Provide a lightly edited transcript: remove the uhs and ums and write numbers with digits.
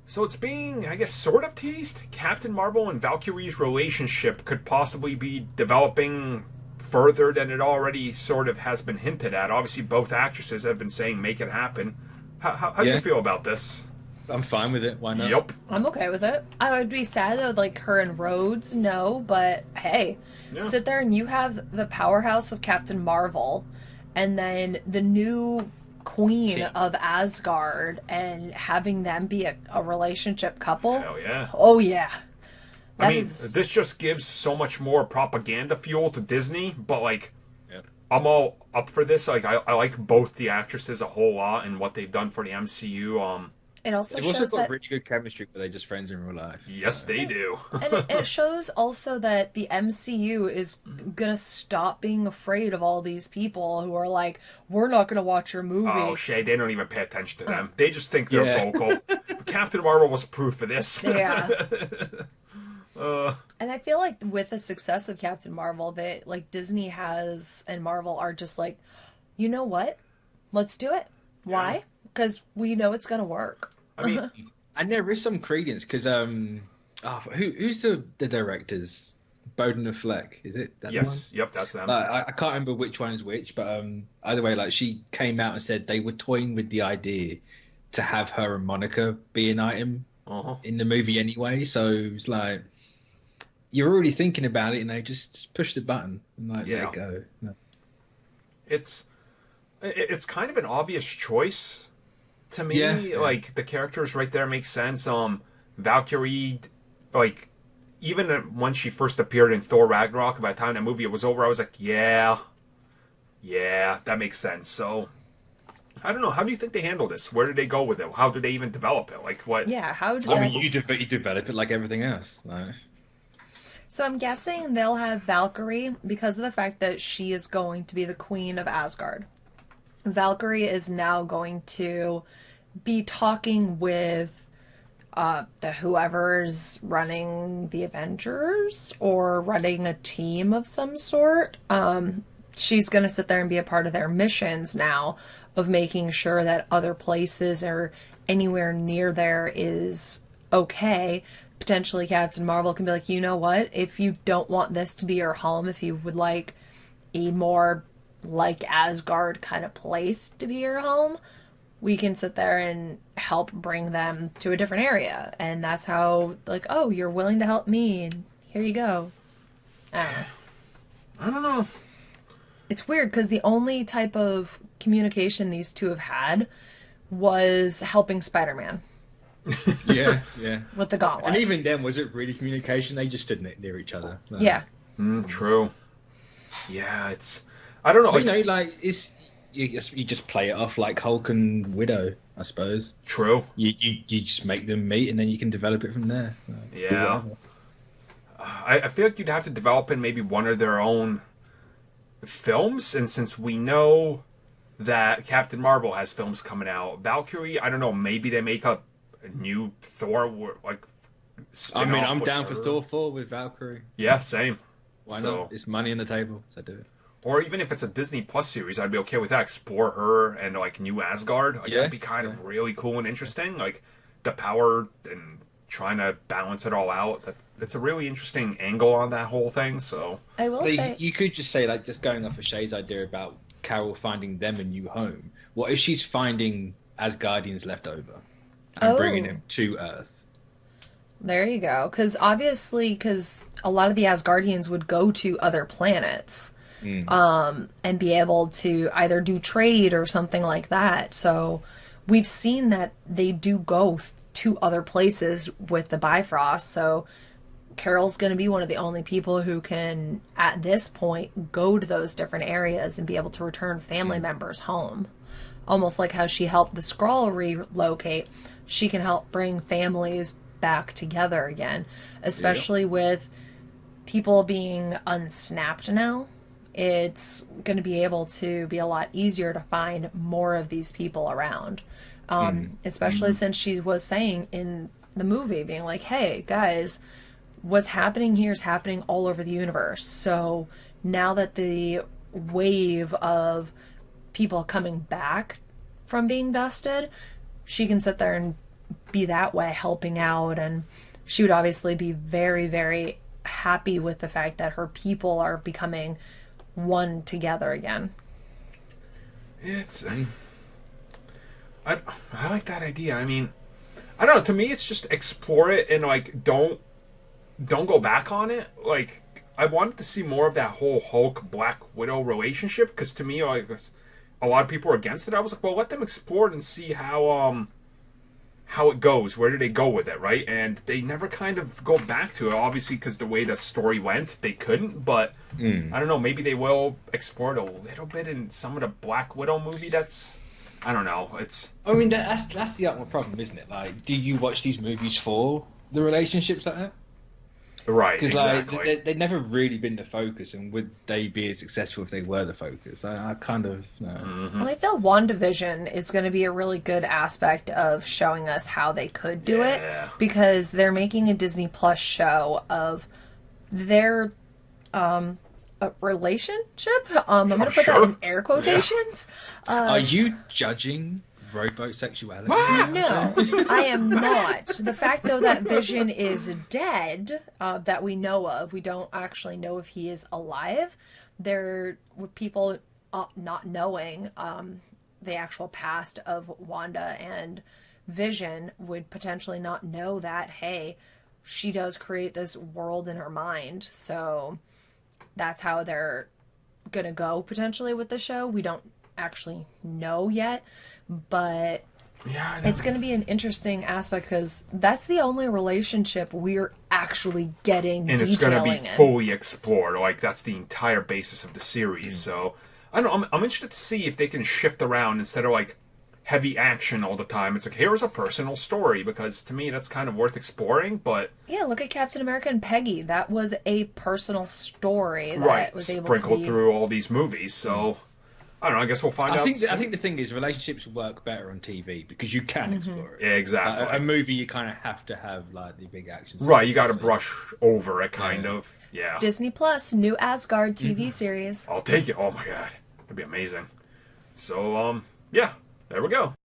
So it's being, I guess, sort of teased. Captain Marvel and Valkyrie's relationship could possibly be developing further than it already sort of has been hinted at. Obviously, both actresses have been saying make it happen. How do you feel about this? I'm fine with it. Why not? Yep. I'm okay with it. I would be sad though, like her and Rhodes, no, but hey, sit there and you have the powerhouse of Captain Marvel, and then the new queen of Asgard, and having them be a relationship couple. Hell yeah. Oh yeah. This just gives so much more propaganda fuel to Disney, but like, I'm all up for this. Like, I like both the actresses a whole lot and what they've done for the MCU. It also They've shows also got that really good chemistry, but they're just friends in real life. Yes, they do. and it shows also that the MCU is gonna stop being afraid of all these people who are like, we're not gonna watch your movie. Oh, Shay, they don't even pay attention to them. They just think they're vocal. Captain Marvel was proof of this. Yeah. And I feel like with the success of Captain Marvel, that like Disney has and Marvel are just like, you know what? Let's do it. Why? Because we know it's gonna work. I mean, and there is some credence because who's the directors? Bowden and Fleck, is it? That one? Yep, that's them. I can't remember which one is which, but either way, like she came out and said they were toying with the idea to have her and Monica be an item in the movie anyway. So it's like you're already thinking about it, and they just push the button and let it go. No. It's kind of an obvious choice to me. Yeah. Like the characters right there make sense. Valkyrie, like even when she first appeared in Thor Ragnarok, by the time that movie was over, I was like, yeah, that makes sense. So I don't know. How do you think they handle this? Where did they go with it? How did they even develop it? Like what? Yeah, how did you develop it like everything else. Like. So I'm guessing they'll have Valkyrie because of the fact that she is going to be the queen of Asgard. Valkyrie is now going to be talking with the whoever's running the Avengers or running a team of some sort. She's going to sit there and be a part of their missions now of making sure that other places or anywhere near there is okay. Potentially Captain Marvel can be like, you know what? If you don't want this to be your home, if you would like a more like Asgard kind of place to be your home, we can sit there and help bring them to a different area. And that's how, like, oh, you're willing to help me, and here you go. I don't know. It's weird, because the only type of communication these two have had was helping Spider-Man. Yeah. With the gauntlet. And even then, was it really communication? They just stood near each other. Like, yeah. True. Yeah, it's... I don't know. It's... You just play it off like Hulk and Widow, I suppose. True. You just make them meet, and then you can develop it from there. Yeah. I feel like you'd have to develop in maybe one of their own films, and since we know that Captain Marvel has films coming out, Valkyrie, I don't know, maybe they make a new Thor, like, spin-off. I'm down for Thor 4 with Valkyrie. Yeah, same. Why not? It's money on the table, so do it. Or even if it's a Disney Plus series, I'd be okay with that. Explore her and, like, New Asgard. Like, that'd be kind of really cool and interesting. Like, the power and trying to balance it all out. That's a really interesting angle on that whole thing, so... I will say... You could just say, like, just going off of Shay's idea about Carol finding them a new home. What if she's finding Asgardians left over and bringing them to Earth? There you go. Because a lot of the Asgardians would go to other planets. And be able to either do trade or something like that. So we've seen that they do go to other places with the Bifrost. So Carol's going to be one of the only people who can, at this point, go to those different areas and be able to return family members home. Almost like how she helped the Skrull relocate. She can help bring families back together again. Especially with people being unsnapped now. It's going to be able to be a lot easier to find more of these people around. Especially since she was saying in the movie, being like, hey, guys, what's happening here is happening all over the universe. So now that the wave of people coming back from being dusted, she can sit there and be that way, helping out, and she would obviously be very, very happy with the fact that her people are becoming one together again. It's I like that idea. I mean, I don't know. To me, it's just explore it and like don't go back on it. Like I wanted to see more of that whole Hulk Black Widow relationship because to me, like a lot of people are against it. I was like, well, let them explore it and see how it goes. Where do they go with it, right? And they never kind of go back to it. Obviously, because the way the story went, they couldn't. But I don't know. Maybe they will explore it a little bit in some of the Black Widow movie. That's I don't know. It's. I mean, that's the ultimate problem, isn't it? Like, do you watch these movies for the relationships like that? Right, because exactly. like they've never really been the focus, and would they be as successful if they were the focus? I kind of know. Mm-hmm. Well, I feel WandaVision is going to be a really good aspect of showing us how they could do it, because they're making a Disney Plus show of their relationship. I'm going to put that in air quotations. Are you judging rowboat sexuality? No, I am not. The fact, though, that Vision is dead, that we know of, we don't actually know if he is alive. There were people not knowing the actual past of Wanda and Vision would potentially not know that, hey, she does create this world in her mind. So that's how they're going to go potentially with the show. We don't actually know yet. But it's going to be an interesting aspect because that's the only relationship we're actually getting and detailing it's going to be fully explored. Like that's the entire basis of the series. So I don't know. I'm interested to see if they can shift around instead of like heavy action all the time. It's like here's a personal story because to me that's kind of worth exploring. But yeah, look at Captain America and Peggy. That was a personal story that was able sprinkled to be through all these movies. So. I don't know. I guess we'll find out. I think the thing is, relationships work better on TV because you can explore it. Yeah, exactly. A movie, you kind of have to have like the big action. Right, you got to brush over it, kind of. Yeah. Disney Plus, new Asgard TV series. I'll take it. Oh my god, that'd be amazing. So, yeah, there we go.